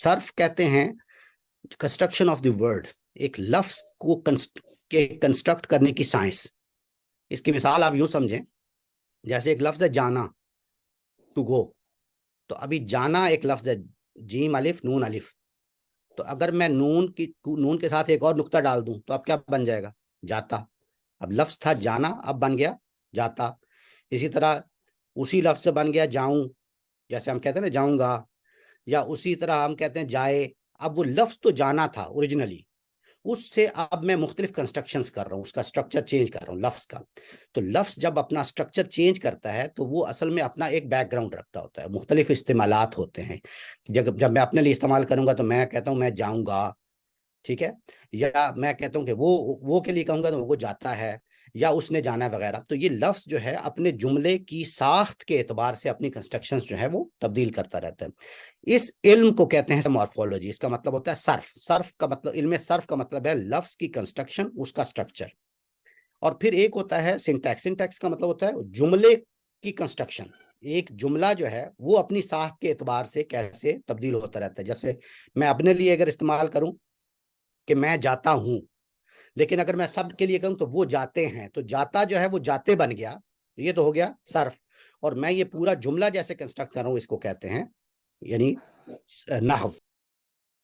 صرف کہتے ہیں کنسٹرکشن آف دی ورڈ، ایک لفظ کو کنسٹرکٹ کرنے کی سائنس. اس کی مثال آپ یوں سمجھیں، جیسے ایک لفظ ہے جانا، ٹو گو. تو ابھی جانا ایک لفظ ہے، جیم الف نون الف. تو اگر میں نون کے ساتھ ایک اور نقطہ ڈال دوں تو اب کیا بن جائے گا؟ جاتا. اب لفظ تھا جانا، اب بن گیا جاتا. اسی طرح اسی لفظ سے بن گیا جاؤں، جیسے ہم کہتے ہیں نا جاؤں گا، یا اسی طرح ہم کہتے ہیں جائے. اب وہ لفظ تو جانا تھا اوریجنلی، اس سے اب میں مختلف کنسٹرکشنز کر رہا ہوں، اس کا سٹرکچر چینج کر رہا ہوں لفظ کا. تو لفظ جب اپنا سٹرکچر چینج کرتا ہے تو وہ اصل میں اپنا ایک بیک گراؤنڈ رکھتا ہوتا ہے، مختلف استعمالات ہوتے ہیں. جب میں اپنے لیے استعمال کروں گا تو میں کہتا ہوں میں جاؤں گا، ٹھیک ہے. یا میں کہتا ہوں کہ وہ کے لیے کہوں گا تو وہ جاتا ہے، یا اس نے جانا ہے وغیرہ. تو یہ لفظ جو ہے اپنے جملے کی ساخت کے اعتبار سے اپنی کنسٹرکشنز جو ہے وہ تبدیل کرتا رہتا ہے. اس علم کو کہتے ہیں مارفولوجی. اس کا مطلب ہوتا ہے صرف. صرف کا مطلب، علم صرف کا مطلب ہے لفظ کی کنسٹرکشن، اس کا سٹرکچر. اور پھر ایک ہوتا ہے سنٹیکس. سنٹیکس کا مطلب ہوتا ہے جملے کی کنسٹرکشن. ایک جملہ جو ہے وہ اپنی ساخت کے اعتبار سے کیسے تبدیل ہوتا رہتا ہے. جیسے میں اپنے لیے اگر استعمال کروں کہ میں جاتا ہوں، لیکن اگر میں سب کے لیے کہوں تو وہ جاتے ہیں، تو جاتا جو ہے وہ جاتے بن گیا، یہ تو ہو گیا صرف. اور میں یہ پورا جملہ جیسے کنسٹرکٹ کر رہا ہوں اس کو کہتے ہیں یعنی نحو.